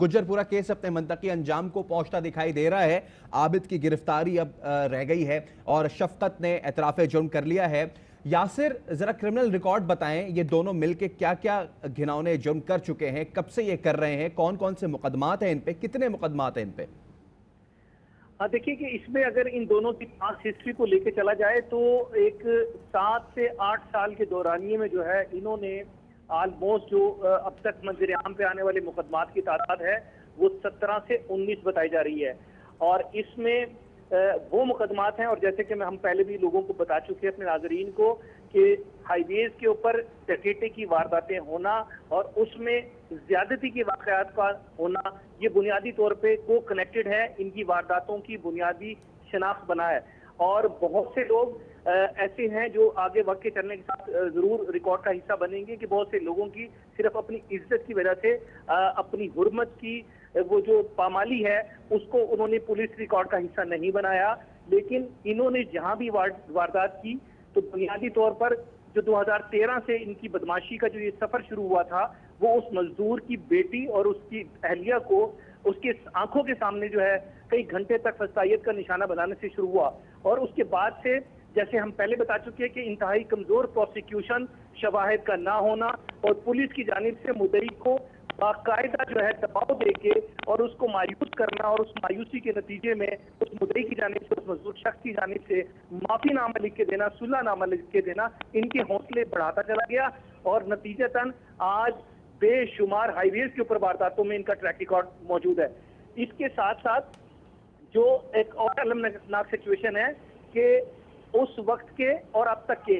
Gujjarpura case अपने मंतकी अंजाम को पहुंचता दिखाई दे रहा है। आबिद की गिरफ्तारी अब रह गई है और शफकत ने एतराफ़े जुर्म कर लिया है। यासिर, जरा क्रिमिनल रिकॉर्ड बताएं, ये दोनों मिलकर क्या क्या घिनौने जुर्म कर चुके हैं, कब से ये कर रहे हैं, कौन कौन से मुकदमात हैं इन पे, कितने मुकदमात हैं इन पे? हाँ, देखिए कि इसमें अगर इन दोनों की पास्ट हिस्ट्री को लेके चला जाए तो एक 7 से 8 साल के दौरानिए में जो है इन्होंने ऑलमोस्ट जो अब तक मंजर-ए-आम पे आने वाले मुकदमात की तादाद है वो 17 से 19 बताई जा रही है। और इसमें वो मुकदमात हैं, और जैसे कि हम पहले भी लोगों को बता चुके हैं अपने नाजरीन को कि हाईवेज के ऊपर डकैती की वारदातें होना और उसमें ज्यादती की वाकयात का होना, ये बुनियादी तौर पे को कनेक्टेड है, इनकी वारदातों की बुनियादी शनाख्त बना है। और बहुत से लोग ऐसे हैं जो आगे वक्त के चलने के साथ जरूर रिकॉर्ड का हिस्सा बनेंगे कि बहुत से लोगों की सिर्फ अपनी इज्जत की वजह से अपनी हुर्मत की वो जो पामाली है उसको उन्होंने पुलिस रिकॉर्ड का हिस्सा नहीं बनाया। लेकिन इन्होंने जहां भी वारदात की तो बुनियादी तौर पर जो 2013 से इनकी बदमाशी का जो ये सफर शुरू हुआ था वो उस मजदूर की बेटी और उसकी अहलिया को उसके आंखों के सामने जो है कई घंटे तक फसाइयत का निशाना बनाने से शुरू हुआ। और उसके बाद से जैसे हम पहले बता चुके हैं कि इंतहाई कमजोर प्रोसिक्यूशन, शवाहिद का ना होना और पुलिस की जानिब से मुद्दई को बाकायदा जो है दबाव देके और उसको मायूस करना, और उस मायूसी के नतीजे में उस मुद्दई की जानिब से, उस मजदूर शख्स की जानिब से माफीनामा लिख के देना, सुलहनामा लिख के देना, इनके हौसले बढ़ाता चला गया। और नतीजतन आज बेशुमार हाईवेज के ऊपर वारदातों में इनका ट्रैक रिकॉर्ड मौजूद है। इसके साथ साथ जो एक और अलमनाक सिचुएशन है कि उस वक्त के और अब तक के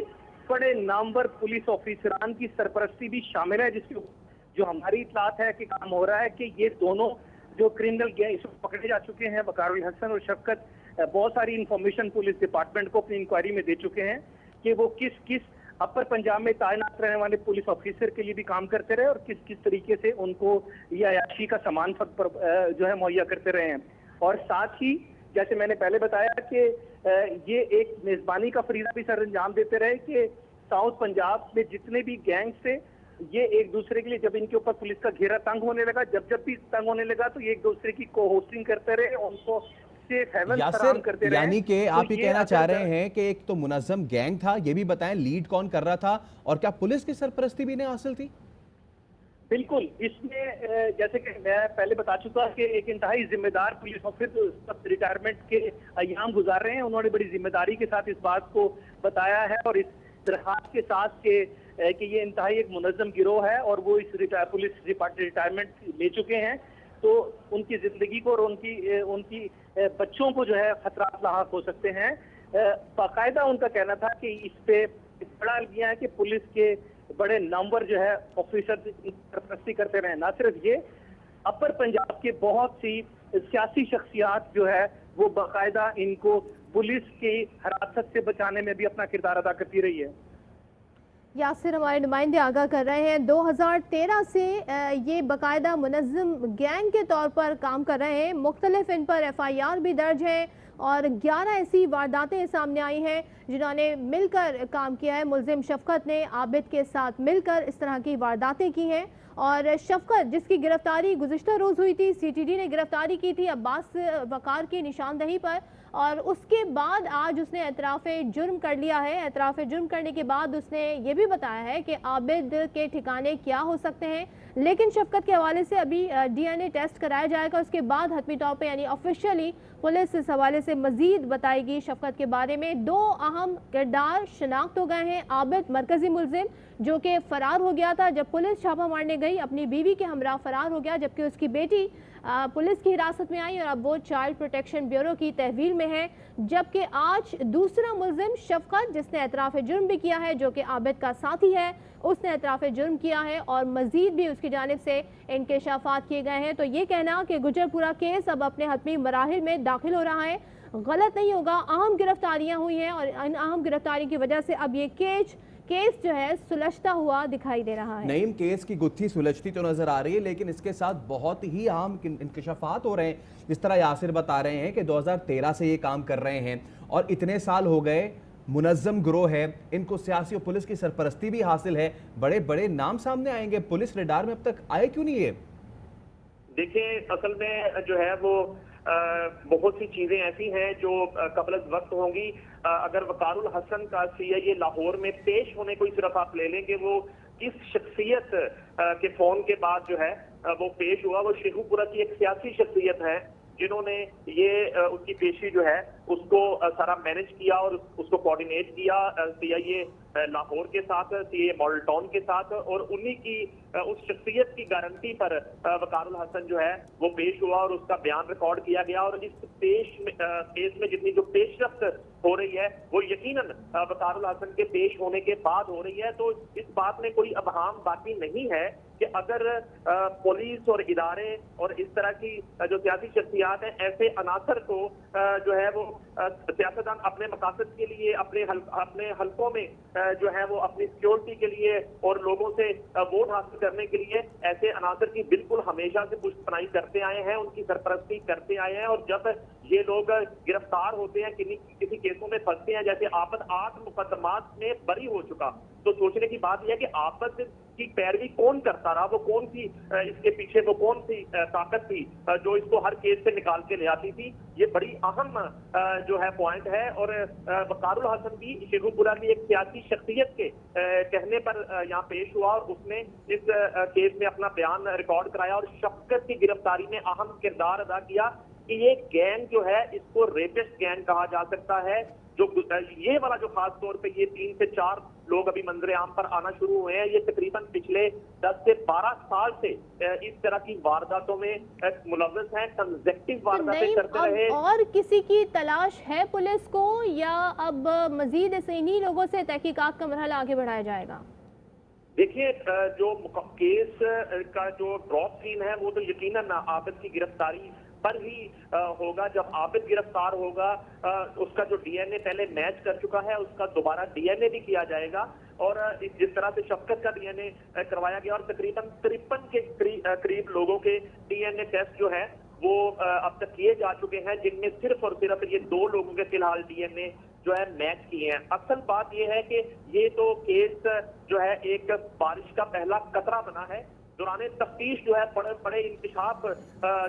बड़े नामवर पुलिस ऑफिसरान की सरपरस्ती भी शामिल है, जिसके जो हमारी इतलात है कि काम हो रहा है कि ये दोनों जो क्रिमिनल गैंग इसमें पकड़े जा चुके हैं, वकारुल हसन और शफकत, बहुत सारी इंफॉर्मेशन पुलिस डिपार्टमेंट को अपनी इंक्वायरी में दे चुके हैं कि वो किस किस अपर पंजाब में तैनात रहने वाले पुलिस ऑफिसर के लिए भी काम करते रहे और किस किस तरीके से उनको ये अयाशी का सामान जो है मुहैया करते रहे हैं। और साथ ही जैसे मैंने पहले बताया कि ये एक मेजबानी का फरीजा भी सर अंजाम देते रहे कि साउथ पंजाब में जितने भी गैंग थे ये एक दूसरे के लिए, जब इनके ऊपर पुलिस का घेरा तंग होने लगा, जब भी तंग होने लगा तो ये एक दूसरे की को होस्टिंग करते रहे, उनको सेफ हेवन फराहम करते रहे। यानी कि आप ये कहना चाह रहे हैं कि एक तो मुनज़्ज़म गैंग था, ये भी बताएं लीड कौन कर रहा था और क्या पुलिस की सरपरस्ती भी इन्हें हासिल थी? बिल्कुल, इसमें जैसे कि मैं पहले बता चुका कि एक इंतहाई जिम्मेदार पुलिस ऑफिसर रिटायरमेंट के अयाम गुजार रहे हैं, उन्होंने बड़ी जिम्मेदारी के साथ इस बात को बताया है और इस दरखास्त के साथ कि ये इंतहाई एक मुनज़्ज़म गिरोह है और वो इस पुलिस रिटायरमेंट ले चुके हैं, तो उनकी जिंदगी को और उनकी बच्चों को जो है खतरात लाहक हो सकते हैं। बाकायदा उनका कहना था कि इस पे बड़ा अलमिया है कि पुलिस के बड़े नंबर जो है ऑफिसर सरपरस्ती करते रहे। ना सिर्फ ये, अपर पंजाब के बहुत सी सियासी शख्सियात जो है वो बाकायदा इनको पुलिस की हिरासत से बचाने में भी अपना किरदार अदा करती रही है। यासिर, हमारे नुमाइंदे आगाह कर रहे हैं 2013 से ये बाकायदा मुनज़्ज़म गैंग के तौर पर काम कर रहे हैं। मुख्तलिफ इन पर FIR भी दर्ज है और 11 ऐसी वारदातें सामने आई हैं जिन्होंने मिलकर काम किया है। मुल्ज़िम शफकत ने आबिद के साथ मिलकर इस तरह की वारदातें की हैं और शफकत जिसकी गिरफ्तारी गुज़िश्ता रोज़ हुई थी, CTD ने गिरफ्तारी की थी अब्बास वकार की निशानदही पर, और उसके बाद आज उसने एतराफ़े जुर्म कर लिया है। एतराफ़े जुर्म करने के बाद उसने ये भी बताया है कि आबिद के ठिकाने क्या हो सकते हैं, लेकिन शफकत के हवाले से अभी DNA टेस्ट कराया जाएगा, उसके बाद हतमी तौर पर यानी ऑफिशियली पुलिस इस हवाले से मजीद बताएगी शफकत के बारे में। 2 अहम किरदार शनाख्त हो गए हैं। आबिद मरकजी मुल्जिम जो कि फरार हो गया था, जब पुलिस छापा मारने गई अपनी बीवी के हमरा फरार हो गया, जबकि उसकी बेटी पुलिस की हिरासत में आई और अब वो चाइल्ड प्रोटेक्शन ब्यूरो की तहवील में है। जबकि आज दूसरा मुल्जिम शफकत जिसने एतराफ़े जुर्म भी किया है, जो कि आबिद का साथी है, उसने एतराफ़े जुर्म किया है और मजीद भी उसकी जानिब से इंकशाफात किए गए हैं। तो ये कहना कि गुज्जरपुरा केस अब अपने हतमी मराहिल में दाखिल हो रहा है गलत नहीं होगा। अहम गिरफ्तारियां हुई हैं और इन अहम गिरफ्तारी की वजह से अब ये केस जो है सुलझता हुआ दिखाई दे रहा है। नईम, केस की गुत्थी सुलझती तो नजर आ रही है, लेकिन इसके साथ बहुत ही अहम इंकशाफात हो रहे हैं। जिस तरह यासिर बता रहे हैं कि 2013 से ये काम कर रहे हैं और इतने साल हो गए, मुनज़्ज़म गिरोह है, इनको सियासी और पुलिस की सरपरस्ती भी हासिल है, बड़े बड़े नाम सामने आएंगे। पुलिस रडार में अब तक आए क्यों नहीं है? देखिए, असल में जो है वो बहुत सी चीजें ऐसी हैं जो कबल वक्त होंगी। अगर वकारुल हसन का सीआईए लाहौर में पेश होने को सिर्फ आप ले लेंगे, वो किस शख्सियत के फोन के बाद जो है वो पेश हुआ, वो शेखुपुरा की एक सियासी शख्सियत है जिन्होंने ये उसकी पेशी जो है उसको सारा मैनेज किया और उसको कोऑर्डिनेट किया सीआईए लाहौर के साथ, सीआईए मॉडल टाउन के साथ, और उन्हीं की उस शख्सियत की गारंटी पर वकारुल हसन जो है वो पेश हुआ और उसका बयान रिकॉर्ड किया गया। और इस केस में जितनी जो पेशरफ्त हो रही है वो यकीनन वकारुल हसन के पेश होने के बाद हो रही है। तो इस बात में कोई अबहाम बाकी नहीं है कि अगर पुलिस और इदारे और इस तरह की जो सियासी शख्सियात हैं, ऐसे अनासर को जो है वो सियासतदान अपने मकासद के लिए, अपने हलकों में जो है वो अपनी सिक्योरिटी के लिए और लोगों से वोट हासिल करने के लिए ऐसे अनासर की बिल्कुल हमेशा से पुष्टपनाही करते आए हैं, उनकी सरपरस्ती करते आए हैं। और जब ये लोग गिरफ्तार होते हैं, किसी केसों में फंसते हैं, जैसे आपद 8 मुकदमात में बरी हो चुका, तो सोचने की बात यह है कि आपद की पैरवी कौन करता रहा, वो कौन सी इसके पीछे वो कौन सी ताकत थी जो इसको हर केस से निकाल के ले आती थी। ये बड़ी अहम जो है पॉइंट है। और वकारुल हसन भी शेखुपुरा की एक सियासी शख्सियत के कहने पर यहाँ पेश हुआ और उसने इस केस में अपना बयान रिकॉर्ड कराया और शफकत की गिरफ्तारी में अहम किरदार अदा किया कि ये गैंग जो है इसको रेपिस्ट गैंग कहा जा सकता है। जो ये वाला जो खास तौर पे ये 3 से 4 लोग अभी मंजरे आम पर आना शुरू हुए हैं, ये तकरीबन पिछले 10 से 12 साल से इस तरह की वारदातों में मुलव्वस हैं, कंसेक्टिव वारदातें करते रहे। और किसी की तलाश है पुलिस को, या अब मजीद ऐसे इन्हीं लोगों से तहकीकात का मरहला आगे बढ़ाया जाएगा? देखिए, जो केस का जो ड्रॉप सीन है वो तो यकीनन आबिद की गिरफ्तारी पर ही होगा। जब आबिद गिरफ्तार होगा, उसका जो डीएनए पहले मैच कर चुका है उसका दोबारा डीएनए भी किया जाएगा। और जिस तरह से शफकत का डीएनए करवाया गया और तकरीबन 53 के करीब लोगों के डीएनए टेस्ट जो है वो अब तक किए जा चुके हैं, जिनमें सिर्फ और सिर्फ ये 2 लोगों के फिलहाल डीएनए जो है मैच किए हैं। असल बात यह है कि ये तो केस जो है एक बारिश का पहला कतरा बना है। दौरान तफ्तीश जो है बड़े बड़े इंकशाफ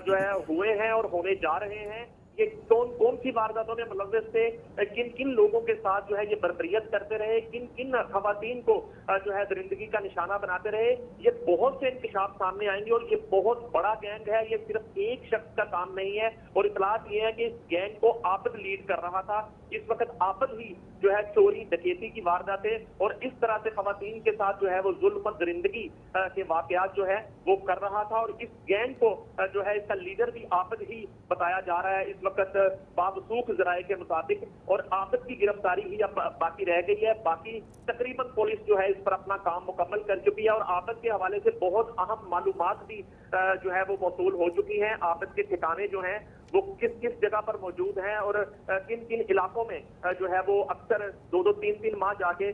जो है हुए हैं और होने जा रहे हैं। ये कौन सी वारदातों में मुलव्वस थे, किन किन लोगों के साथ जो है ये बर्बरियत करते रहे, किन किन खवातीन को जो है दरिंदगी का निशाना बनाते रहे, ये बहुत से इंकशाफ सामने आएंगे। और ये बहुत बड़ा गैंग है, ये सिर्फ एक शख्स का काम नहीं है। और इतलात ये है कि इस गैंग को आबिद लीड कर रहा था। इस वक्त आबिद ही जो है चोरी डकैती की वारदातें और इस तरह से खवातीन के साथ जो है वो जुल्म और दरिंदगी के वाकयात जो है वो कर रहा था। और इस गैंग को जो है इसका लीडर भी आबिद ही बताया जा रहा है इस वक्त बावसूख जराए के मुताबिक। और आबिद की गिरफ्तारी ही अब बाकी रह गई है। बाकी तकरीबन पुलिस जो है इस पर अपना काम मुकम्मल कर चुकी है और आबिद के हवाले से बहुत अहम मालूमात भी जो है वो मौसूल हो चुकी हैं। आबिद के ठिकाने जो हैं वो किस किस जगह पर मौजूद हैं और किन किन इलाकों में जो है वो अक्सर 2-2, 3-3 माह जाके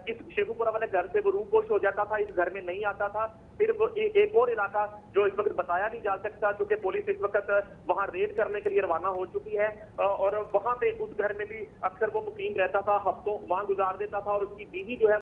इस शेखुपुरा वाले घर से वो रूपोश हो जाता था, इस घर में नहीं आता था। फिर वो एक और इलाका जो इस वक्त बताया नहीं जा सकता, क्योंकि पुलिस इस वक्त वहां रेड करने के लिए रवाना हो चुकी है। और वहां पे उस घर में भी अक्सर वो मुकीम रहता था, हफ्तों वहां गुजार देता था और उसकी बीवी जो है